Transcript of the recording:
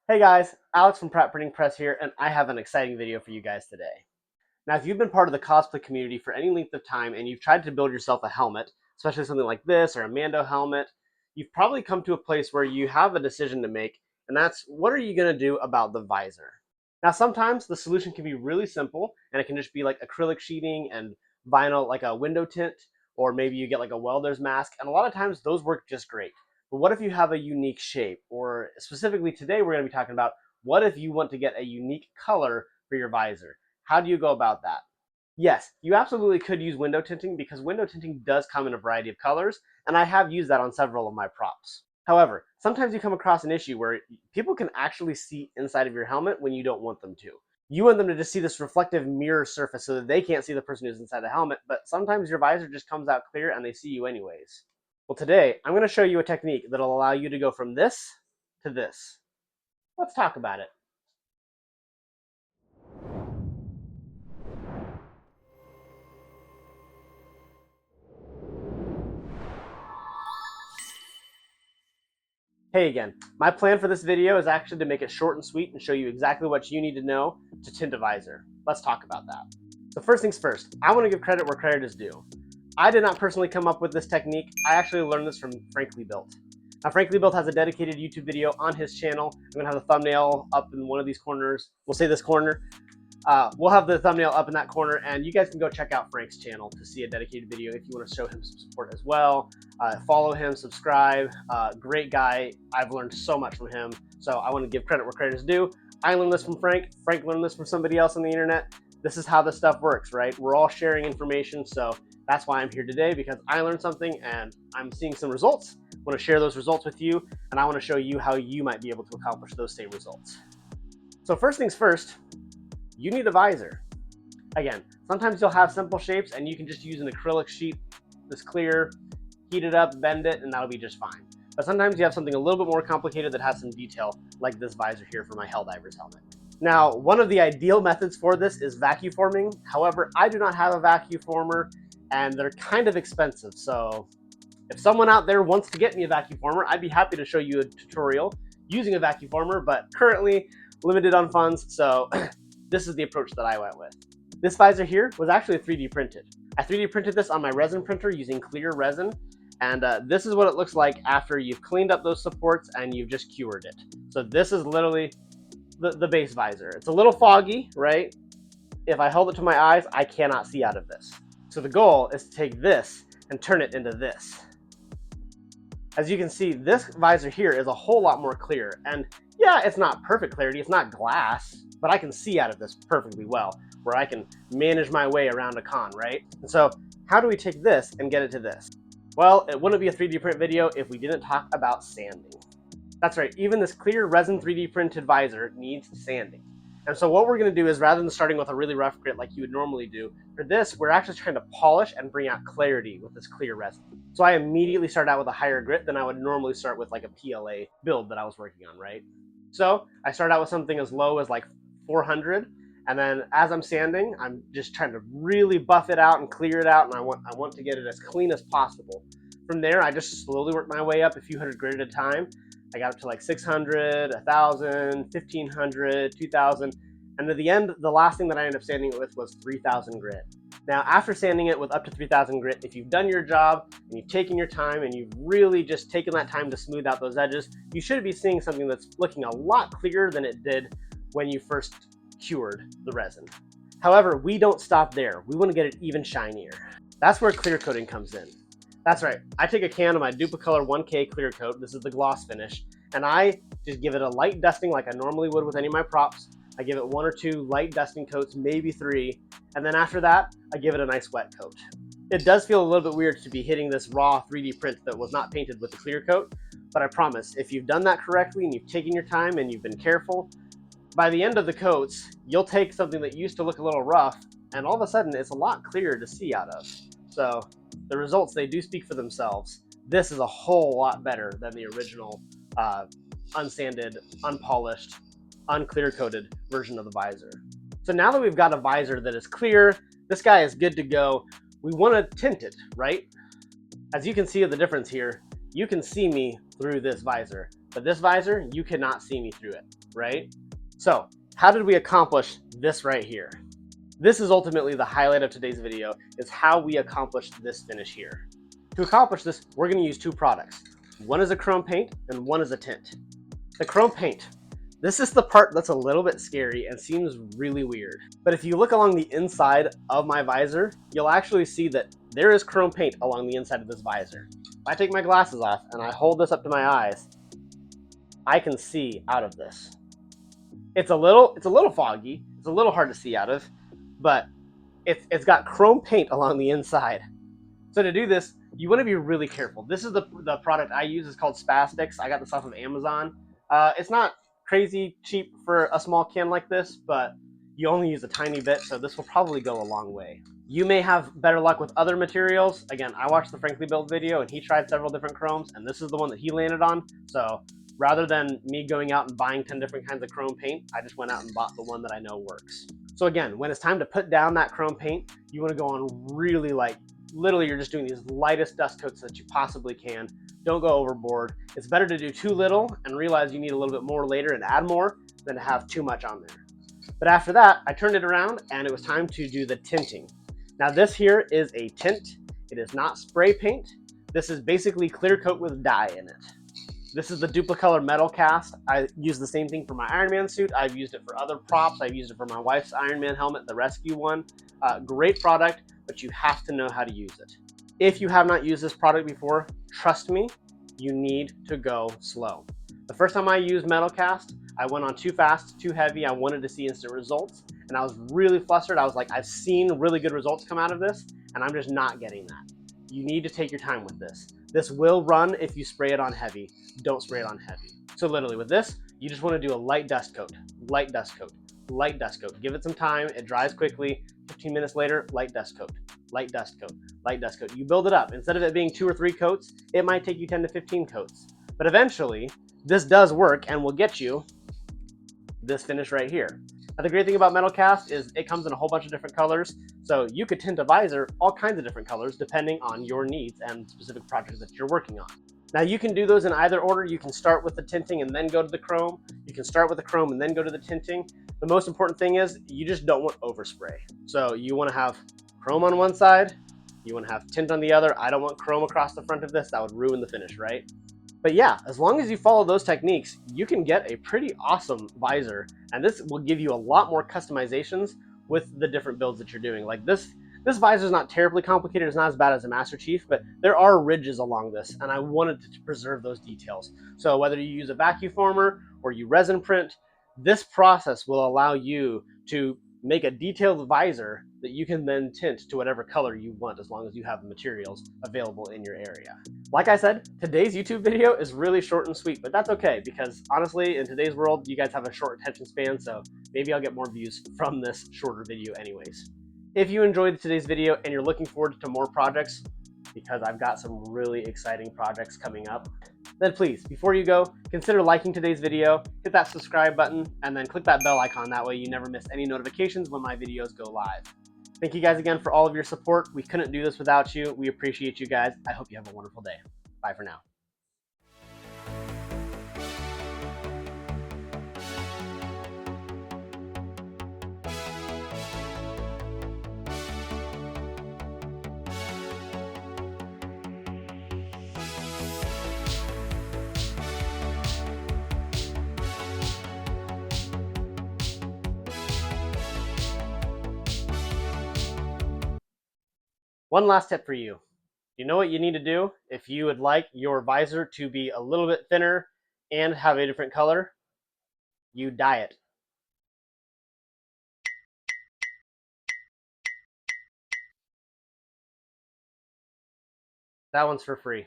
Hey guys, Alex from Pratt Printing Press here, and I have an exciting video for you guys today. Now, if you've been part of the cosplay community for any length of time and you've tried to build yourself a helmet, especially something like this or a Mando helmet, you've probably come to a place where you have a decision to make, and that's what are you going to do about the visor? Now, sometimes the solution can be really simple, and it can just be like acrylic sheeting and vinyl, like a window tint, or maybe you get like a welder's mask, and a lot of times those work just great. But what if you have a unique shape? Or specifically today, we're going to be talking about what if you want to get a unique color for your visor? How do you go about that? Yes, you absolutely could use window tinting because window tinting does come in a variety of colors, and I have used that on several of my props. However, sometimes you come across an issue where people can actually see inside of your helmet when you don't want them to. You want them to just see this reflective mirror surface so that they can't see the person who's inside the helmet, but sometimes your visor just comes out clear and they see you anyways. Well, today I'm going to show you a technique that'll allow you to go from this to this. Let's talk about it. Hey again, my plan for this video is actually to make it short and sweet and show you exactly what you need to know to tint a visor. Let's talk about that. So first things first, I want to give credit where credit is due. I did not personally come up with this technique. I actually learned this from Frankly Built. Now, Frankly Built has a dedicated YouTube video on his channel. I'm going to have the thumbnail up in one of these corners. We'll say this corner. We'll have the thumbnail up in that corner, and you guys can go check out Frank's channel to see a dedicated video if you want to show him some support as well. Follow him, subscribe. Great guy. I've learned so much from him, so I want to give credit where credit is due. I learned this from Frank. Frank learned this from somebody else on the internet. This is how this stuff works, right? We're all sharing information, so that's why I'm here today, because I learned something and I'm seeing some results. I want to share those results with you, and I want to show you how you might be able to accomplish those same results. So first things first, you need a visor. Again, sometimes you'll have simple shapes and you can just use an acrylic sheet that's clear, heat it up, bend it, and that'll be just fine. But sometimes you have something a little bit more complicated that has some detail, like this visor here for my Helldiver's helmet. Now, one of the ideal methods for this is vacuum forming. However, I do not have a vacuum former and they're kind of expensive. So if someone out there wants to get me a vacuum former, I'd be happy to show you a tutorial using a vacuum former, but currently limited on funds, so this is the approach that I went with. This visor here was actually 3D printed. I 3D printed this on my resin printer using clear resin, and this is what it looks like after you've cleaned up those supports and you've just cured it. So this is literally the base visor. It's a little foggy, right? If I held it to my eyes, I cannot see out of this. So the goal is to take this and turn it into this. As you can see, this visor here is a whole lot more clear, and yeah, it's not perfect clarity, it's not glass, but I can see out of this perfectly well, where I can manage my way around a con, right? And so how do we take this and get it to this? Well, it wouldn't be a 3D print video if we didn't talk about sanding. That's right, even this clear resin 3D printed visor needs sanding. And so what we're going to do is, rather than starting with a really rough grit like you would normally do, for this, we're actually trying to polish and bring out clarity with this clear resin. So I immediately start out with a higher grit than I would normally start with like a PLA build that I was working on, right? So I start out with something as low as like 400, and then as I'm sanding, I'm just trying to really buff it out and clear it out, and I want to get it as clean as possible. From there, I just slowly work my way up a few hundred grit at a time. I got up to like 600, 1,000, 1,500, 2,000, and at the end, the last thing that I ended up sanding it with was 3,000 grit. Now, after sanding it with up to 3,000 grit, if you've done your job and you've taken your time and you've really just taken that time to smooth out those edges, you should be seeing something that's looking a lot clearer than it did when you first cured the resin. However, we don't stop there. We want to get it even shinier. That's where clear coating comes in. That's right, I take a can of my Duplicolor 1K clear coat, this is the gloss finish, and I just give it a light dusting like I normally would with any of my props. I give it 1 or 2 light dusting coats, maybe 3, and then after that, I give it a nice wet coat. It does feel a little bit weird to be hitting this raw 3D print that was not painted with the clear coat, but I promise, if you've done that correctly and you've taken your time and you've been careful, by the end of the coats, you'll take something that used to look a little rough, and all of a sudden, it's a lot clearer to see out of. So the results, they do speak for themselves. This is a whole lot better than the original unsanded, unpolished, unclear coated version of the visor. So now that we've got a visor that is clear, this guy is good to go. We want to tint it, right? As you can see the difference here, you can see me through this visor. But this visor, you cannot see me through it, right? So how did we accomplish this right here? This is ultimately the highlight of today's video, is how we accomplished this finish here. To accomplish this, we're going to use two products. One is a chrome paint and one is a tint. The chrome paint. This is the part that's a little bit scary and seems really weird. But if you look along the inside of my visor, you'll actually see that there is chrome paint along the inside of this visor. If I take my glasses off and I hold this up to my eyes, I can see out of this. It's a little foggy. It's a little hard to see out of, but it's got chrome paint along the inside. So to do this, you want to be really careful. This is the product I use. It's called Spastics. I got this off of Amazon. It's not crazy cheap for a small can like this, but you only use a tiny bit, so this will probably go a long way. You may have better luck with other materials. Again, I watched the Frankly Built video and he tried several different chromes, and this is the one that he landed on. So rather than me going out and buying 10 different kinds of chrome paint, I just went out and bought the one that I know works. So again, when it's time to put down that chrome paint, you want to go on really light. Literally, you're just doing these lightest dust coats that you possibly can. Don't go overboard. It's better to do too little and realize you need a little bit more later and add more than to have too much on there. But after that, I turned it around and it was time to do the tinting. Now this here is a tint. It is not spray paint. This is basically clear coat with dye in it. This is the Duplicolor Metal Cast. I use the same thing for my Iron Man suit. I've used it for other props. I've used it for my wife's Iron Man helmet, the rescue one. Great product, but you have to know how to use it. If you have not used this product before, trust me, you need to go slow. The first time I used Metal Cast, I went on too fast, too heavy. I wanted to see instant results, and I was really flustered. I was like, I've seen really good results come out of this, and I'm just not getting that. You need to take your time with this. This will run if you spray it on heavy. Don't spray it on heavy. So literally with this, you just want to do a light dust coat, light dust coat, light dust coat. Give it some time. It dries quickly. 15 minutes later, light dust coat, light dust coat, light dust coat. You build it up. Instead of it being 2 or 3 coats, it might take you 10 to 15 coats. But eventually, this does work and will get you this finish right here. Now, the great thing about Metal Cast is it comes in a whole bunch of different colors, so you could tint a visor all kinds of different colors depending on your needs and specific projects that you're working on. Now you can do those in either order. You can start with the tinting and then go to the chrome. You can start with the chrome and then go to the tinting. The most important thing is you just don't want overspray. So you want to have chrome on one side, you want to have tint on the other. I don't want chrome across the front of this. That would ruin the finish, right? But yeah, as long as you follow those techniques, you can get a pretty awesome visor, and this will give you a lot more customizations with the different builds that you're doing. Like this visor is not terribly complicated. It's not as bad as a Master Chief, but there are ridges along this, and I wanted to preserve those details. So whether you use a vacuum former or you resin print, this process will allow you to make a detailed visor that you can then tint to whatever color you want, as long as you have the materials available in your area. Like I said, today's YouTube video is really short and sweet, but that's okay, because honestly, in today's world, you guys have a short attention span, so maybe I'll get more views from this shorter video anyways. If you enjoyed today's video and you're looking forward to more projects, because I've got some really exciting projects coming up, then please, before you go, consider liking today's video, hit that subscribe button, and then click that bell icon. That way you never miss any notifications when my videos go live. Thank you guys again for all of your support. We couldn't do this without you. We appreciate you guys. I hope you have a wonderful day. Bye for now. One last tip for you. You know what you need to do if you would like your visor to be a little bit thinner and have a different color? You dye it. That one's for free.